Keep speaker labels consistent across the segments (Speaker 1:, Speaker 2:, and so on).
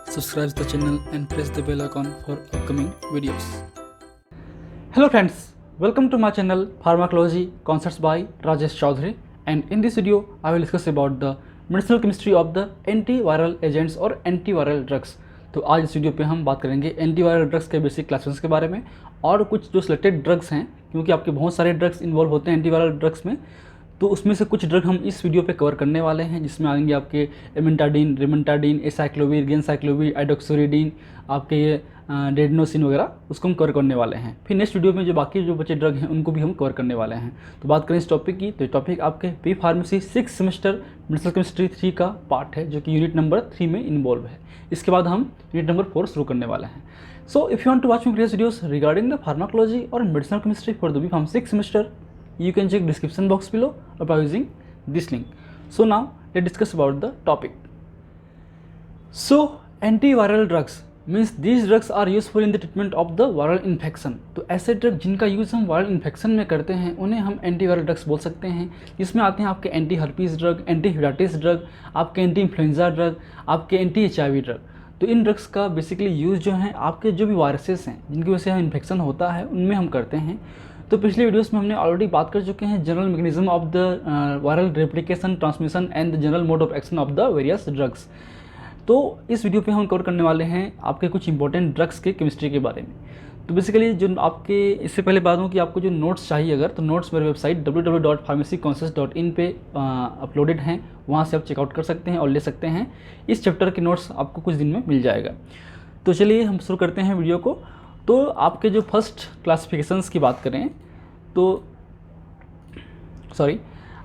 Speaker 1: subscribe the channel and press the bell icon for upcoming videos.
Speaker 2: Hello friends, welcome to my channel Pharmacology Concepts by Rajesh Chaudhary, and in this video I will discuss about the medicinal chemistry of the antiviral agents और antiviral drugs। तो आज इस video पे हम बात करेंगे antiviral drugs के basic classes के बारे में और कुछ जो सिलेक्टेड ड्रग्स हैं, क्योंकि आपके बहुत सारे ड्रग्स इन्वॉल्व होते हैं एंटीवायरल ड्रग्स में, तो उसमें से कुछ ड्रग हम इस वीडियो पे कवर करने वाले हैं, जिसमें आएंगे आपके एमेंटाडिन, रिमेंटाडिन, एसाइक्लोविर, गेनसाइक्लोविर, आइडोक्सोरिडीन, आपके ये डेडनोसिन वगैरह, उसको हम कवर करने वाले हैं। फिर नेक्स्ट वीडियो में जो बाकी जो बचे ड्रग हैं उनको भी हम कवर करने वाले हैं। तो बात करें इस टॉपिक की, तो ये टॉपिक आपके B pharmacy 6 semester medicinal chemistry 3 का पार्ट है, जो कि यूनिट नंबर 3 में इन्वॉल्व है। इसके बाद हम यूनिट नंबर 4 शुरू करने वाले हैं। So if you want to watch my previous videos regarding the pharmacology और medicinal chemistry for the B pharm 6 semester, you can check description box below or by using this link. So now let's discuss about the topic. So antiviral drugs means these drugs are useful in the treatment of the viral infection. तो ऐसे drug जिनका use हम viral infection में करते हैं उन्हें हम antiviral drugs बोल सकते हैं। इसमें आते हैं आपके anti herpes drug, anti hepatitis drug, आपके एंटी इन्फ्लुएंजा ड्रग, आपके एंटी HIV ड्रग। तो इन ड्रग्स का बेसिकली यूज़ जो है आपके जो भी वायरसेस हैं जिनकी वजह से इन्फेक्शन होता है उनमें हम करते हैं। तो पिछले वीडियोस में हमने ऑलरेडी बात कर चुके हैं general mechanism of the viral replication, transmission and the general mode of action of the various drugs. तो इस वीडियो पे हम कवर करने वाले हैं आपके कुछ इंपॉर्टेंट ड्रग्स के केमिस्ट्री के बारे में। तो बेसिकली जो आपके, इससे पहले बात हूँ कि आपको जो नोट्स चाहिए अगर, तो नोट्स मेरे वेबसाइट www.pharmacyconcepts.in पे अपलोडेड हैं, वहाँ से आप चेकआउट कर सकते हैं और ले सकते हैं। इस चैप्टर के नोट्स आपको कुछ दिन में मिल जाएगा। तो चलिए हम शुरू करते हैं वीडियो को। तो आपके जो फर्स्ट क्लासिफिकेशंस की बात करें तो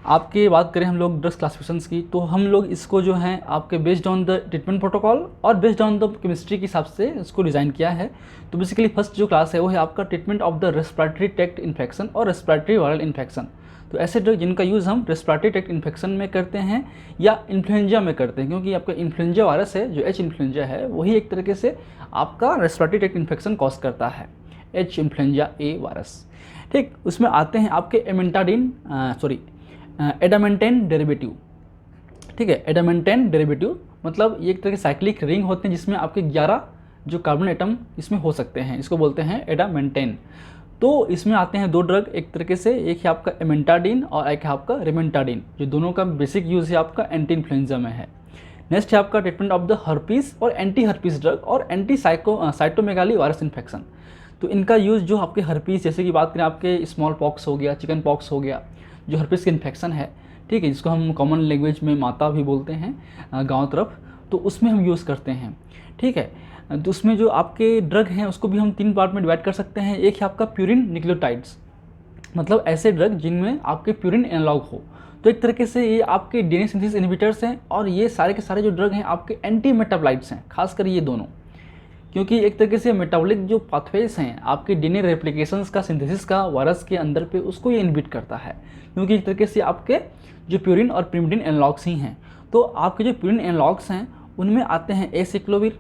Speaker 2: आपके बात करें हम लोग ड्रग्स क्लासिफिकेशंस की, तो हम लोग इसको जो है आपके based on the treatment protocol और बेस्ड ऑन द केमिस्ट्री के हिसाब से इसको डिज़ाइन किया है। तो बेसिकली फर्स्ट जो क्लास है वो है आपका treatment of the respiratory tract infection और रेस्पिरेटरी वायरल इन्फेक्शन। तो ऐसे ड्रग जिनका यूज़ हम रेस्पिरेटरी ट्रैक्ट इन्फेक्शन में करते हैं या इन्फ्लुएंजा में करते हैं, क्योंकि आपका इन्फ्लुएंजा वायरस है जो H इन्फ्लुएंजा है वही एक तरीके से आपका रेस्पिरेटरी ट्रैक्ट इन्फेक्शन कॉज करता है, H इन्फ्लुएंजा A वायरस। ठीक, उसमें आते हैं आपके एडामेंटेन डेरिवेटिव। ठीक है, एडामेंटेन डेरिवेटिव मतलब ये एक तरह के साइक्लिक रिंग होते हैं जिसमें आपके 11 जो कार्बन एटम इसमें हो सकते हैं, इसको बोलते हैं एडामेंटेन। तो इसमें आते हैं 2 ड्रग, एक तरीके से एक है आपका एमेंटाडिन और एक है आपका रिमेंटाडिन, जो दोनों का बेसिक यूज़ है आपका एंटी इन्फ्लुएंजा में है। नेक्स्ट है आपका ट्रीटमेंट ऑफ द हर्पीस और एंटी हर्पीस ड्रग और एंटी साइटोमेगाली वायरस इन्फेक्शन। तो इनका यूज़ जो आपके हर्पीस, जैसे कि बात करें आपके स्मॉल पॉक्स हो गया, चिकन पॉक्स हो गया, जो हर्पीस की इन्फेक्शन है, ठीक है, जिसको हम कॉमन लैंग्वेज में माता भी बोलते हैं गांव तरफ, तो उसमें हम यूज़ करते हैं। ठीक है, तो उसमें जो आपके ड्रग हैं उसको भी हम 3 पार्ट में डिवाइड कर सकते हैं। एक है आपका प्यूरिन न्यूक्लियोटाइड्स, मतलब ऐसे ड्रग जिनमें आपके प्यूरिन एनालॉग हो। तो एक तरीके से ये आपके डीएनए सिंथेसिस इनहिबिटर्स हैं, और ये सारे के सारे जो ड्रग हैं आपके एंटी मेटाबोलाइट्स हैं, खासकर ये दोनों, क्योंकि एक तरीके से मेटाबॉलिक जो पाथवेज हैं आपके डीएनए रेप्लिकेशंस का, सिंथेसिस का वायरस के अंदर पे, उसको ये इनहिबिट करता है, क्योंकि एक तरीके से आपके जो प्यूरिन और पिरिमिडिन एनालॉग्स ही हैं। तो आपके जो प्यूरिन एनालॉग्स हैं उनमें आते हैं एसाइक्लोविर,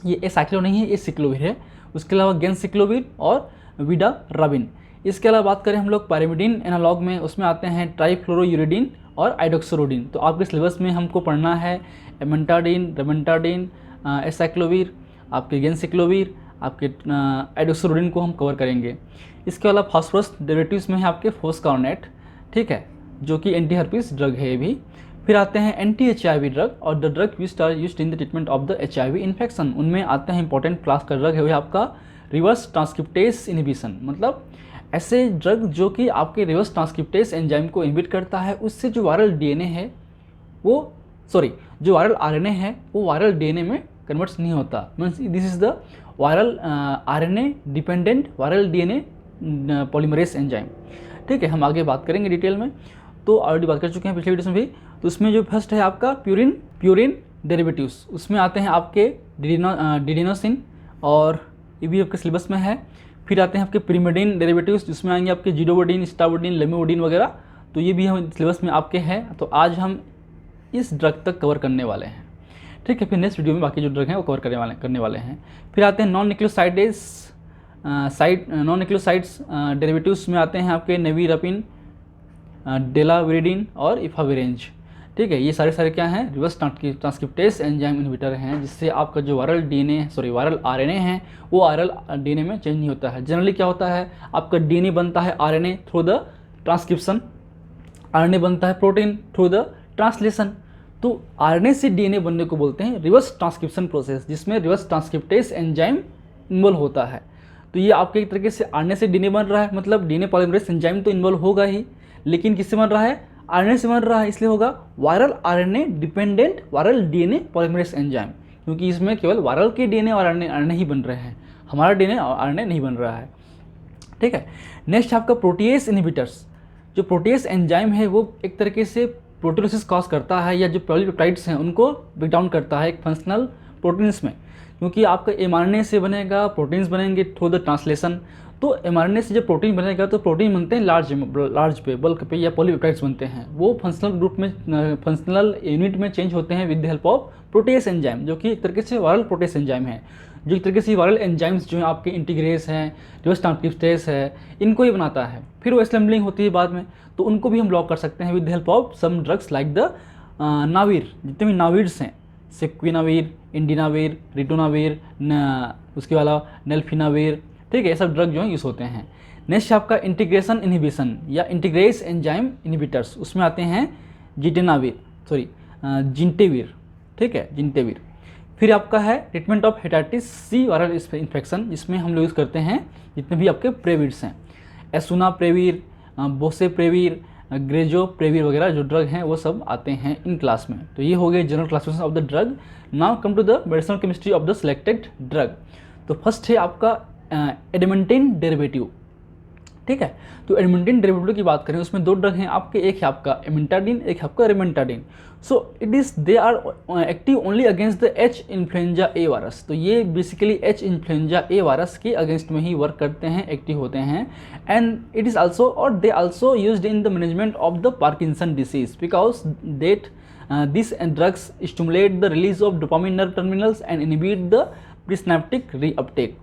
Speaker 2: ये एसाइक्लो नहीं है, ये सिक्लोविर है। उसके अलावा गेनसाइक्लोविर और विडाराबिन। इसके अलावा बात करें हम लोग पायरिमिडिन एनालॉग में, उसमें आते हैं ट्राइफ्लोरोयूरिडिन और आइडोक्सोरोडिन। तो आपके सिलेबस में हमको पढ़ना है एमेंटाडिन, रिमेंटाडिन, एसाइक्लोविर, आपके गेनसाइक्लोविर, आपके आइडोक्सोरोडिन को हम कवर करेंगे। इसके अलावा फास्फोरस डेरिवेटिव्स में है आपके फोस्कार्नेट, ठीक है, जो कि एंटी हर्पीस ड्रग है ये भी। फिर आते हैं एंटी HIV ड्रग और the drug used in the treatment of the HIV infection. उनमें आते हैं इंपॉर्टेंट क्लास का ड्रग है वो आपका रिवर्स ट्रांसक्रिप्टेस इनहिबिशन, मतलब ऐसे ड्रग जो कि आपके रिवर्स ट्रांसक्रिप्टेस एंजाइम को इनहिबिट करता है, उससे जो वायरल DNA है वो जो वायरल RNA है वो वायरल DNA में कन्वर्ट्स नहीं होता। Means this is the viral RNA dependent viral DNA polymerase enzyme. ठीक है, हम आगे बात करेंगे डिटेल में, तो ऑलरेडी बात कर चुके हैं पिछले वीडियो में भी। तो उसमें जो फर्स्ट है आपका प्यूरिन डेरिवेटिव्स, उसमें आते हैं आपके डिडिनोसिन और ये भी आपके सिलेबस में है। फिर आते हैं आपके पिरिमिडिन डेरिवेटिव्स, जिसमें आएंगे आपके जिडोवोडिन, स्टावोडिन, लेमिवोडिन वगैरह, तो ये भी हम सिलेबस में आपके हैं। तो आज हम इस ड्रग तक कवर करने वाले हैं। ठीक है, फिर नेक्स्ट वीडियो में बाकी जो ड्रग हैं वो कवर करने वाले हैं। फिर आते हैं नॉन न्यूक्लियोसाइड्स डेरिवेटिव्स में आते हैं आपके नेविरपिन, डेलाविरिडिन और इफाविरेंज। ठीक है, ये सारे क्या हैं, रिवर्स ट्रांसक्रिप्टेज एंजाइम इनहिबिटर हैं, जिससे आपका जो वायरल आरएनए है वो वायरल डीएनए में चेंज नहीं होता है। जनरली क्या होता है, आपका डीएनए बनता है RNA through the transcription, RNA बनता है प्रोटीन थ्रू द ट्रांसलेशन। तो आरएनए से डीएनए बनने को बोलते हैं रिवर्स ट्रांसक्रिप्शन प्रोसेस, जिसमें रिवर्स ट्रांसक्रिप्टेज एंजाइम इन्वॉल्व होता है। तो ये आपके एक तरीके से आरएनए से डीएनए बन रहा है, मतलब डीएनए पॉलीमरेज एंजाइम तो इन्वॉल्व होगा ही, लेकिन किससे बन रहा है, आरएनए से बन रहा है, इसलिए होगा viral RNA dependent viral DNA polymerase enzyme, क्योंकि इसमें केवल वायरल के डीएनए और आरएनए ही बन रहे हैं, हमारा डीएनए और आरएनए नहीं बन रहा है। ठीक है, नेक्स्ट आपका प्रोटीएस इनहिबिटर्स। जो प्रोटीएस एंजाइम है वो एक तरीके से प्रोटीओलिसिस कॉज करता है, या जो पॉलीपेप्टाइड्स हैं उनको ब्रेक डाउन करता है एक फंक्शनल प्रोटीन्स में, क्योंकि आपका एमआरएनए से बनेगा, प्रोटीन्स बनेंगे थ्रू द ट्रांसलेशन। तो एमआरएनए से जब प्रोटीन बनेगा तो प्रोटीन बनते हैं लार्ज पे, बल्क पे, या पॉलीपेप्टाइड्स बनते हैं, वो फंक्शनल ग्रुप में, फंक्शनल यूनिट में चेंज होते हैं with the help of protease enzyme, जो कि एक तरीके से वायरल प्रोटीएस एंजाइम है, जो एक तरीके से वायरल एंजाइम्स जो हैं आपके इंटीग्रेस हैं, रिवर्स ट्रांसक्रिप्टेज है, इनको ही बनाता है। फिर वो असेंबलिंग होती है बाद में, तो उनको भी हम ब्लॉक कर सकते हैं with the help of some drugs like the navir, जितने भी नावीर्स हैं, सेक्विनावीर, इंडिनावीर, रिटोनावीर, उसके अलावा नेल्फिनावीर। ठीक है, ये सब ड्रग जो है यूज़ होते हैं। नेक्स्ट आपका इंटीग्रेशन इनहिबिशन या इंटीग्रेस एंजाइम इनहिबिटर्स, उसमें आते हैं जिंटेवीर। ठीक है, जिंटेवीर। फिर आपका है treatment of hepatitis C viral infection, जिसमें हम लोग यूज़ करते हैं जितने भी आपके प्रेविर्स हैं, एसुनाप्रेविर, बोसेप्रेविर, ग्रेजोप्रेविर वगैरह जो ड्रग हैं वो सब आते हैं इन क्लास में। तो ये हो गए general classification of the drug. Now come to the medicinal chemistry of the selected drug. तो फर्स्ट है आपका एडमेंटेन डेरिवेटिव। ठीक है, तो एडमेंटेन डेरिवेटिव की बात करें, उसमें दो ड्रग हैं आपके, एक है आपका एमिटाडिन, एक है आपका rimantadine. So they are active only against the H influenza A virus. तो ये basically H influenza A virus के अगेंस्ट में ही वर्क करते हैं, एक्टिव होते हैं। एंड इट इज़ आल्सो, और they also used in the management of the Parkinson disease, because that this drugs stimulate the release of dopamine nerve terminals and inhibit the presynaptic reuptake.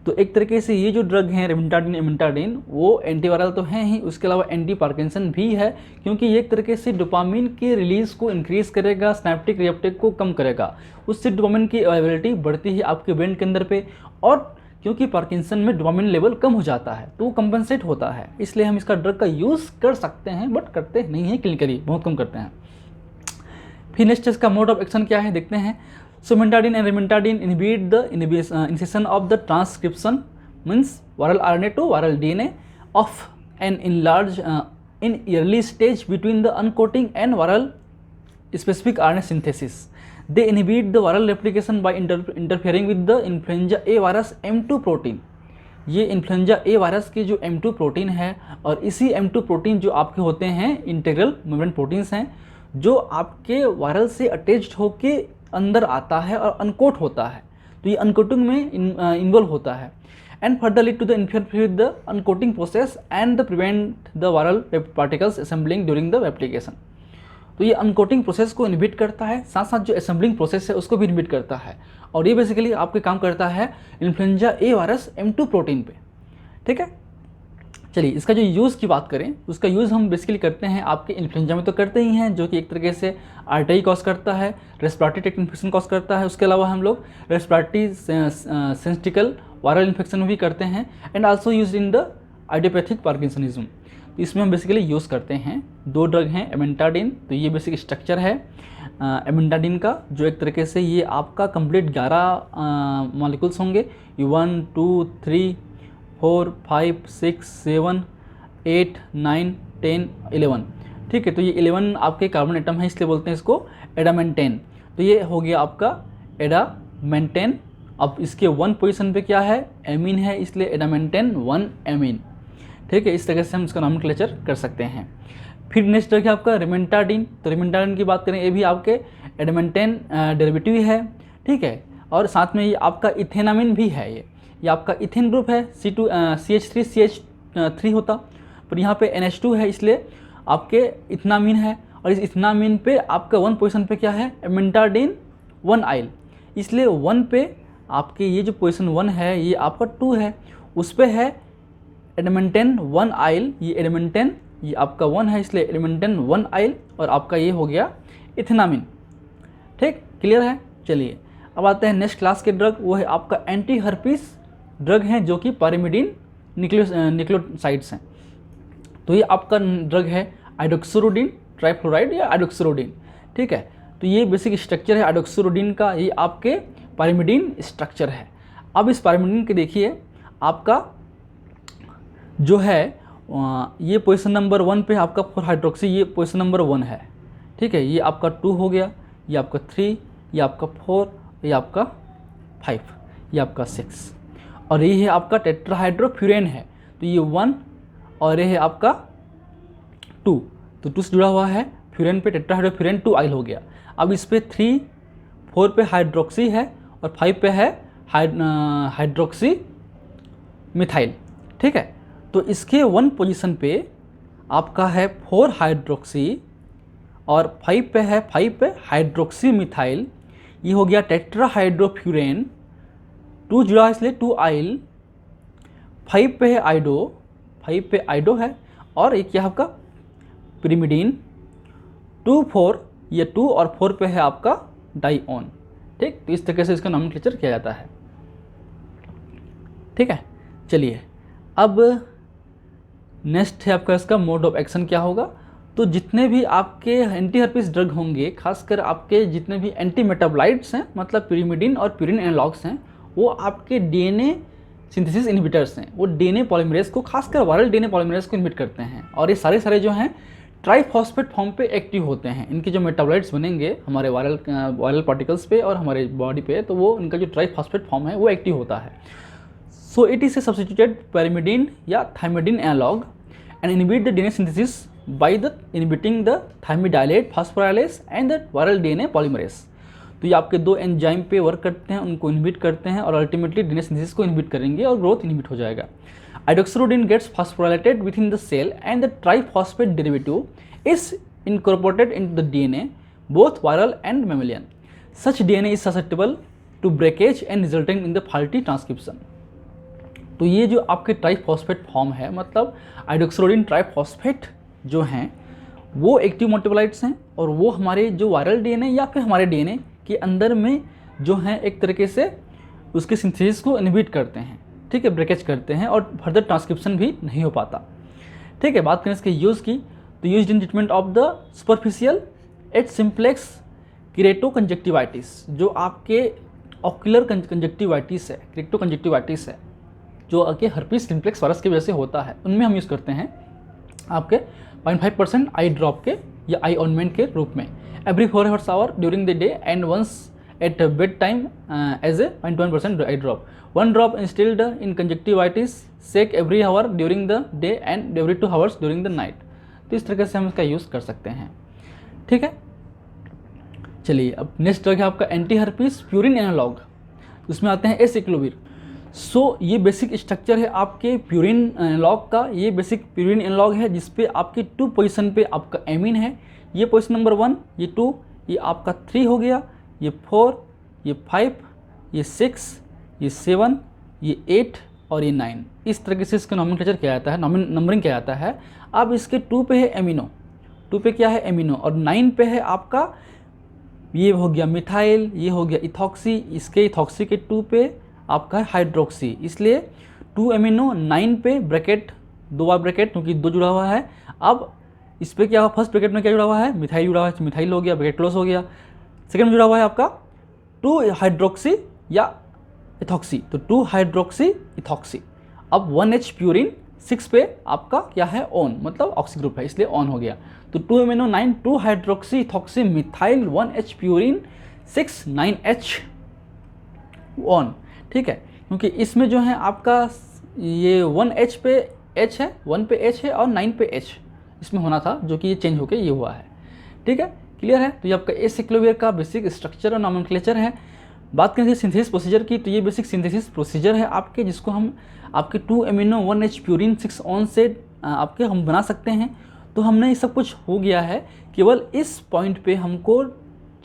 Speaker 2: तो एक तरीके से ये जो drug हैं रेमेंटाडिन, एमिटाडिन, वो antiviral तो हैं ही, उसके अलावा एंटी पार्किंसन भी है, क्योंकि ये एक तरीके से डोपामिन के रिलीज़ को इंक्रीज़ करेगा, सिनेप्टिक रिएप्टेक को कम करेगा, उससे डोपामिन की अवेलेबिलिटी बढ़ती है आपके ब्रेन के अंदर पे। और क्योंकि पार्किंसन में डोपामिन लेवल कम हो जाता है तो वो कंपनसेट होता है, इसलिए हम इसका ड्रग का यूज़ कर सकते हैं, बट करते नहीं हैं क्लिनिकली, बहुत कम करते हैं। फिर नेक्स्ट इसका मोड ऑफ एक्शन क्या है देखते हैं। So mentadine and remantadine inhibit the initiation of the transcription, means viral RNA to viral DNA of an enlarged in early stage between the uncoating and viral specific RNA synthesis. They inhibit the viral replication by interfering with the influenza A virus M2 protein. ये influenza A virus के जो M2 protein है, और इसी M2 protein जो आपके होते हैं इंटीग्रल मेम्ब्रेन प्रोटीन्स हैं, जो आपके वायरल से अटैच्ड होके अंदर आता है और अनकोट होता है। तो ये अनकोटिंग में इन्वॉल्व होता है, and further lead to the interfere with the uncoating process and the prevent the viral particles assembling during the replication. तो ये अनकोटिंग प्रोसेस को इनहिबिट करता है, साथ साथ जो असेंबलिंग प्रोसेस है उसको भी इनहिबिट करता है, और ये बेसिकली आपके काम करता है influenza A virus M2 protein पे। ठीक है, चलिए इसका जो यूज़ की बात करें, उसका यूज़ हम बेसिकली करते हैं आपके इन्फ्लुएंजा में तो करते ही हैं, जो कि एक तरीके से आर्टरी कॉज करता है, रेस्पिरेटरी ट्रैक्ट इन्फेक्शन कॉज करता है, उसके अलावा हम लोग रेस्पिरेटरी सिंस्टिकल वायरल इन्फेक्शन में भी करते हैं, and also use in the idiopathic parkinsonism. तो इसमें हम बेसिकली यूज़ करते हैं, दो ड्रग हैं एमेंटाडिन। तो ये बेसिक स्ट्रक्चर है एमेंटाडिन का, जो एक तरीके से ये आपका कंप्लीट 11 मॉलिक्यूल्स होंगे, 1 2 3 4 5 6 7 8 9 10 11। ठीक है, तो ये 11 आपके कार्बन एटम है, इसलिए बोलते हैं इसको एडामेंटेन। तो ये हो गया आपका एडामेंटेन। अब इसके 1 पोजीशन पे क्या है, एमीन है, इसलिए एडामेंटेन 1 एमीन। ठीक है, इस तरह से हम इसका नॉमेनक्लेचर कर सकते हैं। फिर नेक्स्ट ड्रग है आपका रेमेंटाडिन। तो रेमेंटाडिन की बात करें, ये भी आपके एडामेंटेन डेरिवेटिव है। ठीक है, और साथ में ये आपका इथेनामिन भी है, ये आपका इथेन ग्रुप है, CH3CH3 होता, पर यहाँ पे NH2 है, इसलिए आपके इथनामिन है। और इस इथनामिन पे आपका 1 पोजीशन पे क्या है, एमेंटाडिन 1 आइल, इसलिए 1 पे आपके ये जो पोजीशन 1 है ये आपका 2 है, उस पे है एडमेंटेन 1 आइल, ये एडमेंटेन ये आपका 1 है, इसलिए एडमेंटेन 1 आइल, और आपका ये हो गया इथेनामिन। ठीक, क्लियर है। चलिए अब आते हैं नेक्स्ट क्लास के ड्रग, वो है आपका एंटी हर्पीस ड्रग हैं जो कि पायरिमिडीन न्यूक्लियोसाइड्स हैं। तो ये आपका ड्रग है आइडोक्सिरोडिन ट्राइफ्लोराइड या आइडोक्सिरोडिन। ठीक है, तो ये बेसिक स्ट्रक्चर है आइडोक्सिरोडिन का, ये आपके पायरिमिडीन स्ट्रक्चर है। अब इस पायरिमिडीन के देखिए आपका जो है ये पोजीशन नंबर 1 पे आपका 4 हाइड्रोक्सी, ये पोजीशन नंबर 1 है। ठीक है, ये आपका 2 हो गया, ये आपका 3, ये आपका 4, ये आपका 5, ये आपका 6, और ये है आपका टेट्राहाइड्रोफ्यूरेन है। तो ये 1 और ये है आपका 2, तो 2 से जुड़ा हुआ है फ्यूरेन पे, टेट्राहाइड्रोफ्यूरेन 2 आइल हो गया। अब इस पे 3, 4 पे हाइड्रोक्सी है और 5 पे है हाइड्रोक्सी मिथाइल। ठीक है, तो इसके 1 पोजीशन पे आपका है 4 हाइड्रोक्सी और 5 पे है हाइड्रोक्सी मिथाइल, ये हो गया टेट्राहाइड्रोफ्यूरेन। 2 जुड़ा है इसलिए 2 आइल, 5 पे है आइडो, 5 पे आइडो है, और एक क्या आपका पिरिमिडीन। 2, 4, ये 2 और 4 पे है आपका डाइऑन। ठीक, तो इस तरीके से इसका नोमेनक्लेचर किया जाता है। ठीक है, चलिए अब नेक्स्ट है आपका इसका मोड ऑफ एक्शन क्या होगा। तो जितने भी आपके एंटी हर्पीस ड्रग होंगे, खासकर आपके जितने भी एंटी मेटाबोलाइट्स हैं, मतलब पिरिमिडीन और प्यूरिन एनालॉग्स हैं, वो आपके डीएनए सिंथेसिस इनहिबिटर्स हैं। वो डीएनए पॉलीमरेज को, खासकर वायरल डीएनए पॉलीमरेज को इनहिबिट करते हैं, और ये सारे जो हैं ट्राइफॉस्फेट फॉर्म पे एक्टिव होते हैं। इनके जो मेटाबोलाइट्स बनेंगे हमारे वायरल पार्टिकल्स पे और हमारे बॉडी पे, तो वो इनका जो ट्राइफॉस्फेट फॉर्म है वो एक्टिव होता है। So it is a substituted pyrimidine या thymidine analogue and inhibit the DNA synthesis by the inhibiting the thymidylate phosphorylase and the viral DNA polymerase। तो ये आपके 2 एंजाइम पे वर्क करते हैं, उनको इनहिबिट करते हैं और अल्टीमेटली डीएनए सिंथेसिस को इनहिबिट करेंगे और ग्रोथ इनहिबिट हो जाएगा। Idoxuridine gets phosphorylated within the cell and the triphosphate derivative is incorporated in the DNA both viral and mammalian. Such DNA is susceptible to breakage and resulting in the faulty transcription. तो ये जो आपके triphosphate form है, मतलब आइडोक्सिरोडिन triphosphate जो हैं वो active metabolites हैं, और वो हमारे जो वायरल डीएनए या फिर हमारे डीएनए के अंदर में जो हैं एक तरीके से उसके सिंथेसिस को इनहिबिट करते हैं। ठीक है, ब्रेकेज करते हैं और फर्दर ट्रांसक्रिप्शन भी नहीं हो पाता। ठीक है, बात करें इसके यूज़ की, तो use in treatment of the superficial at simplex keratoconjunctivitis, जो आपके ऑक्यूलर कंजक्टिवाइटिस है, केरेटोकंजक्टिवाइटिस है, जो आपके हर्पीस सिम्प्लेक्स वायरस की वजह से होता है, उनमें हम यूज़ करते हैं आपके 0.5% आई ड्रॉप के या आई ऑइंटमेंट के रूप में every 4 hour during the day and once at bed time as a 0.1% eye drop. 1 drop instilled in conjunctivitis sac every hour during the day and every 2 hours during the night. तो इस तरीके से हम इसका use कर सकते हैं। ठीक है, चलिए अब नेक्स्ट ड्रग है आपका एंटी हर्पीस प्यूरिन एनालॉग, उसमें आते हैं एसिक्लोविर। सो ये बेसिक स्ट्रक्चर है आपके प्यूरिन एनालॉग का। ये बेसिक प्यूरिन एनालॉग है जिसपे आपके 2 पोजीशन पे आपका एमीन है। ये पोजीशन नंबर 1, ये 2, ये आपका 3 हो गया, ये 4, ये 5, ये 6, ये 7, ये 8 और ये 9। इस तरीके से इसका नोमेनक्लेचर किया जाता है, नंबरिंग किया जाता है। अब इसके 2 पे है एमिनो, 2 पे क्या है एमिनो, और 9 पे है आपका ये हो गया मिथाइल, ये हो गया इथॉक्सी। इसके इथॉक्सी के 2 पे आपका है हाइड्रोक्सी, इसलिए 2 एमिनो 9 पे ब्रैकेट 2 बार ब्रैकेट, क्योंकि 2 जुड़ा हुआ है। अब इस पे क्या हुआ, फर्स्ट ब्रैकेट में क्या जुड़ा हुआ है, मिथाइल जुड़ा हुआ है, मिथाइल हो गया, ब्रैकेट क्लोज हो गया। सेकंड में जुड़ा हुआ है आपका 2 हाइड्रोक्सी या इथॉक्सी, तो 2 हाइड्रोक्सी इथॉक्सी। अब 1H प्यूरिन 6 पे आपका क्या है ऑन, मतलब ऑक्सी ग्रुप है, इसलिए ऑन हो गया। तो 2 amino 9 2 hydroxy ethoxy methyl 1H purine 6 9H on. ठीक है, क्योंकि इसमें जो है आपका ये 1H पे H है, 1 पे H है और 9 पे H इसमें होना था, जो कि ये चेंज होके ये हुआ है। ठीक है, क्लियर है। तो ये आपका एसिक्लोविर का बेसिक स्ट्रक्चर और नोमेनक्लेचर है। बात करें सिंथेसिस प्रोसीजर की, तो ये बेसिक सिंथेसिस प्रोसीजर है आपके, जिसको हम आपके 2 एमिनो 1H प्यूरिन 6 ऑन से आपके हम बना सकते हैं। तो हमने ये सब कुछ हो गया है, केवल इस पॉइंट पे हमको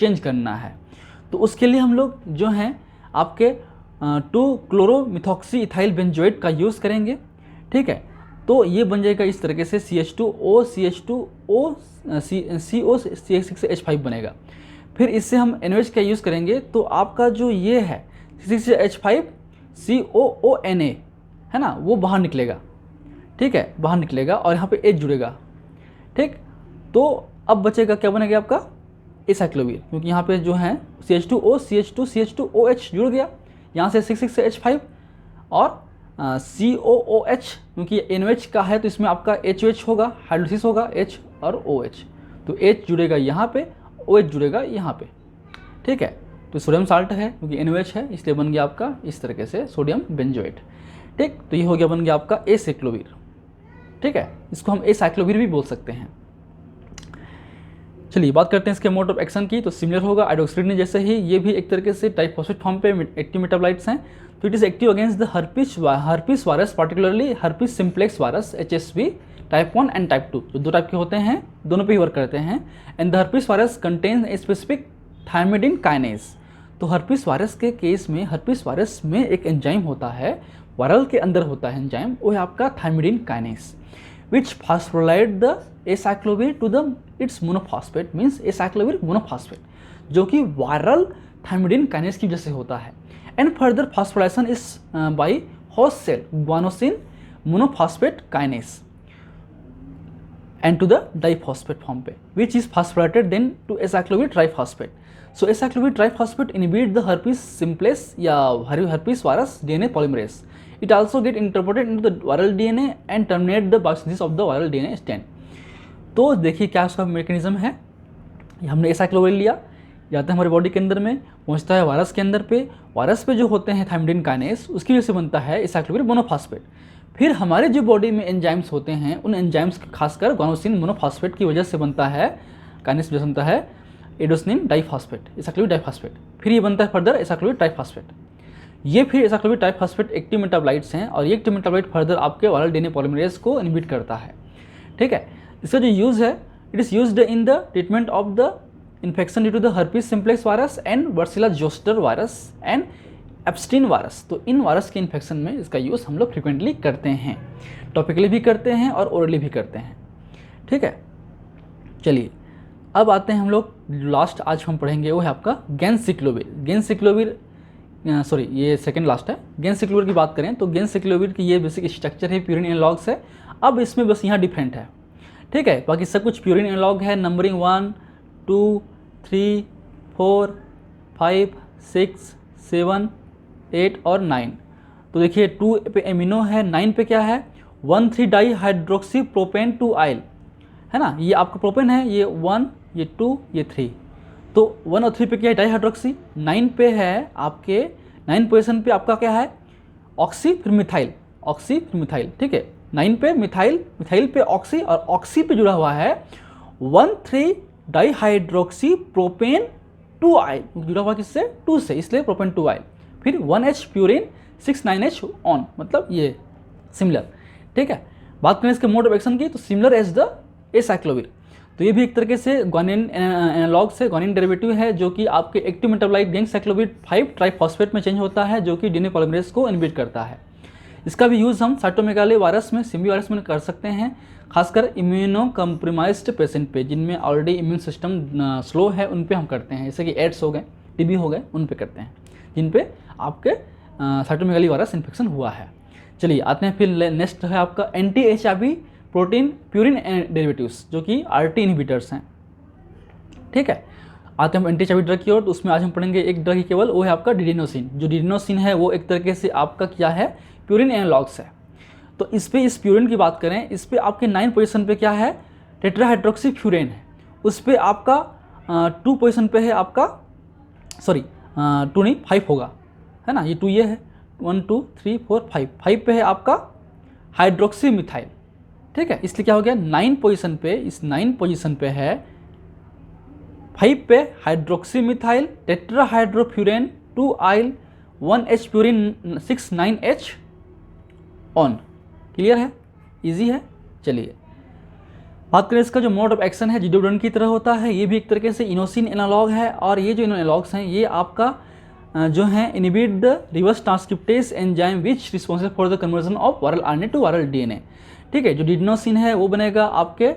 Speaker 2: चेंज करना है। तो उसके लिए हम लोग जो हैं आपके 2 क्लोरोमिथॉक्सी इथाइल बेंजोएट का यूज़ करेंगे। ठीक है, तो ये बन जाएगा इस तरीके से CH2O CH2O CO C6H5 बनेगा। फिर इससे हम NaOH का यूज़ करेंगे तो आपका जो ये है C6H5 COONA है ना, वो बाहर निकलेगा, ठीक है, बाहर निकलेगा और यहाँ पे H जुड़ेगा, ठीक। तो अब बचेगा क्या बनेगा आपका एसाइक्लोवीर, क्योंकि यहाँ पे जो है CH2O CH2OH जुड़ गया, यहाँ से 6H5 और COOH, क्योंकि NOH का है तो इसमें आपका HOH होगा, हाइड्रोलिसिस होगा H और OH, तो H जुड़ेगा यहाँ पे, OH जुड़ेगा यहाँ पे, ठीक है। तो सोडियम साल्ट है क्योंकि NOH है, इसलिए बन गया आपका इस तरीके से सोडियम बेंजोएट, ठीक। तो ये हो गया, बन गया आपका एसाइक्लोवीर, ठीक है। इसको हम एसाइक्लोवीर भी बोल सकते हैं। चलिए बात करते हैं इसके मोड ऑफ एक्शन की। तो सिमिलर होगा हाइड्रोक्सिड जैसे ही, ये भी एक तरीके से ट्राइफॉस्फेट फॉर्म पे एक्टिव मेटाबोलाइट्स हैं। तो it is active against the herpes virus, particularly herpes simplex virus HSV type 1 and type 2, जो 2 टाइप के होते हैं, दोनों पे ही वर्क करते हैं। And the herpes virus contains a specific thymidine kinase. तो हर्पिस वायरस के केस में, हर्पिस वायरस में एक एंजाइम होता है, वायरल के अंदर होता है एंजाइम, वो है आपका thymidine kinase, which phosphorylate the acyclovir to the its monophosphate, means acyclovir monophosphate, जो कि वायरल थायमिडिन काइनेज की वजह से होता है। And further phosphorylation is by host cell guanosine monophosphate kinase and to the diphosphate form पे, which is phosphorylated then to acyclovir triphosphate. So acyclovir triphosphate inhibit the herpes simplex या herpes virus DNA polymerase. It also get interpreted into the viral DNA and terminate the biosynthesis of the viral DNA strand. तो देखिए क्या उसका mechanism है, हमने acyclovir लिया, जाता है हमारे बॉडी के अंदर में, पहुंचता है वायरस के अंदर पे, वायरस पे जो होते हैं थायमिडिन काइनेज, उसकी वजह से बनता है एसाइक्लोविर मोनोफॉस्फेट। फिर हमारे जो बॉडी में एंजाइम्स होते हैं, उन एंजाइम्स खासकर गुआनोसिन मोनोफॉस्फेट की वजह से बनता है, काइनेज वजह से बनता है एडोसिन डाइफॉस्फेट, एसाइक्लोविर डाइफॉस्फेट। फिर ये बनता है फर्दर एसाइक्लोविर ट्राइफॉस्फेट। ये फिर एसाइक्लोविर ट्राइफॉस्फेट एक्टिव मेटाबोलाइट्स हैं और ये एक्टिव मेटाबोलाइट फर्दर आपके वायरल डीएनए पॉलीमरेज को इनहिबिट करता है, ठीक है। इसका जो यूज़ है, it is used in the treatment of the infection due to the herpes simplex virus and varicella zoster virus and Epstein virus. तो इन वायरस के इन्फेक्शन में इसका यूज़ हम लोग फ्रिक्वेंटली करते हैं, टॉपिकली भी करते हैं और ओरली भी करते हैं, ठीक है। चलिए अब आते हैं हम लोग लास्ट आज हम पढ़ेंगे, वो है आपका गेनसिक्लोविर। गेनसिक्लोविर सॉरी ये सेकंड लास्ट है। गेनसिक्लोविर की बात करें तो गेनसिक्लोविर की ये बेसिक स्ट्रक्चर है, प्यूरिन एनालॉग्स है। अब इसमें बस यहाँ डिफरेंट है, ठीक है, बाकी सब कुछ प्यूरिन एनालॉग है। नंबरिंग 1 2 3 4 5 6 7 8 और 9। तो देखिए 2 पे एमिनो है, 9 पे क्या है 1,3 डाई हाइड्रोक्सी प्रोपेन 2 आइल, है ना, ये आपका प्रोपेन है, ये 1 ये 2 ये 3। तो 1 और 3 पे क्या है डाई हाइड्रोक्सी, 9 पे है आपके 9 पोजीशन पे आपका क्या है ऑक्सी फिर मिथाइल, ऑक्सी फिर मिथाइल, ठीक है। 9 पे मिथाइल, मिथाइल पे ऑक्सी और ऑक्सी पे जुड़ा हुआ है 1,3 डाई हाइड्रोक्सी प्रोपेन 2 आइल, जुड़ा हुआ किससे 2 से, इसलिए प्रोपेन 2 आइल। फिर 1H प्यूरिन 6,9H ऑन, मतलब ये सिमिलर, ठीक है। बात करें इसके मोड ऑफ एक्शन की तो सिमिलर एज द एसाइक्लोविर। तो ये भी एक तरीके से ग्वानिन एनालॉग से ग्वानिन डेरिवेटिव है, जो कि आपके एक्टिव मेटाबोलाइट गेनसाइक्लोविर 5 ट्राइफॉस्फेट में चेंज होता है, जो कि डीएनए पॉलीमरेज को इनहिबिट करता है। इसका भी यूज़ हम साइटोमेगाले वायरस में, सिम्बी वायरस में कर सकते हैं, खासकर इम्यूनो कम्प्रोमाइज्ड पेशेंट पे, जिनमें ऑलरेडी इम्यून सिस्टम स्लो है, उन पे हम करते हैं, जैसे कि एड्स हो गए, टीबी हो गए, उन पे करते हैं, जिन पे आपके साइटोमेगाली वायरस इन्फेक्शन हुआ है। चलिए आते हैं फिर नेक्स्ट है आपका anti HIV protein purine derivatives, जो कि RT इनहिबिटर्स हैं, ठीक है। आते हैं हम एंटी HIV ड्रग की ओर, तो उसमें आज हम पढ़ेंगे एक ड्रग ही केवल, वो है आपका डिडिनोसिन। जो डिडिनोसिन है वो एक तरीके से आपका क्या है प्यूरिन एनालॉग्स है। तो इस पे, इस प्यूरिन की बात करें, इस पे आपके 9 पोजीशन पे क्या है टेट्राहाइड्रोक्सी फ्यूरेन है, उस पर आपका 2 पोजीशन पे है आपका, सॉरी 2 नहीं 5 होगा, है ना, ये 2 ये है, 1 2 3 4 5 पे है आपका हाइड्रोक्सी मिथाइल, ठीक है। इसलिए क्या हो गया 9 पोजीशन पे, इस 9 पोजीशन पे है 5 पे hydroxy methyl tetrahydrofuran 2 yl 1H purine 6,9H one. Clear है, इजी है। चलिए बात करें इसका जो मोड ऑफ एक्शन है, जिडोडन की तरह होता है, ये भी एक तरीके से इनोसिन एनालॉग है। और ये जो एनालॉग्स हैं ये आपका जो हैं inhibit the reverse transcriptase enzyme which responsible for the conversion of viral RNA to viral DNA. ठीक है, जो डिडोनोसिन है वो बनेगा आपके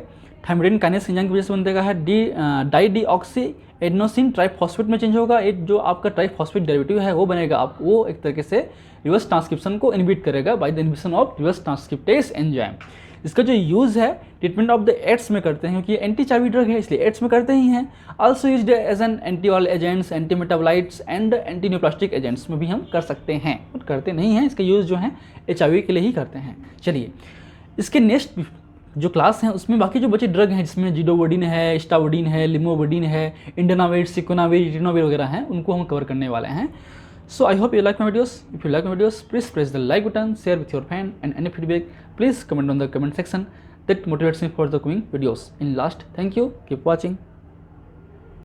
Speaker 2: थायमिडिन काइनेस एंजाइम की वजह से बनेगा है डाई डीऑक्सी एडेनोसिन ट्राइफॉस्फेट में चेंज होगा। एक जो आपका ट्राइफॉस्फेट डेरिवेटिव है वो बनेगा आप वो एक तरीके से रिवर्स ट्रांसक्रिप्शन को इनहिबिट करेगा by the inhibition of reverse transcriptase enzyme. इसका जो यूज़ है ट्रीटमेंट ऑफ द एड्स में करते हैं, क्योंकि एंटी एचआईवी ड्रग है इसलिए एड्स में करते ही हैं। Also used as an anti viral agents, anti metabolites and anti neoplastic agents में भी हम कर सकते हैं, बट करते नहीं हैं। इसका यूज़ जो है एचआईवी के लिए ही करते हैं। चलिए इसके नेक्स्ट जो क्लास हैं उसमें बाकी जो बचे ड्रग हैं जिसमें जिडोवोडिन है, स्टावोडिन है, लिमोवोडिन है, इंडोनावेट, सिकोनावेट, रिटिनोवेट वगैरह हैं, उनको हम कवर करने वाले हैं। So I hope you like my videos. If you like my videos, please press the like button, share with your friend, and any feedback, please comment on the comment section. That motivates me for the coming videos. In last, thank you. Keep watching.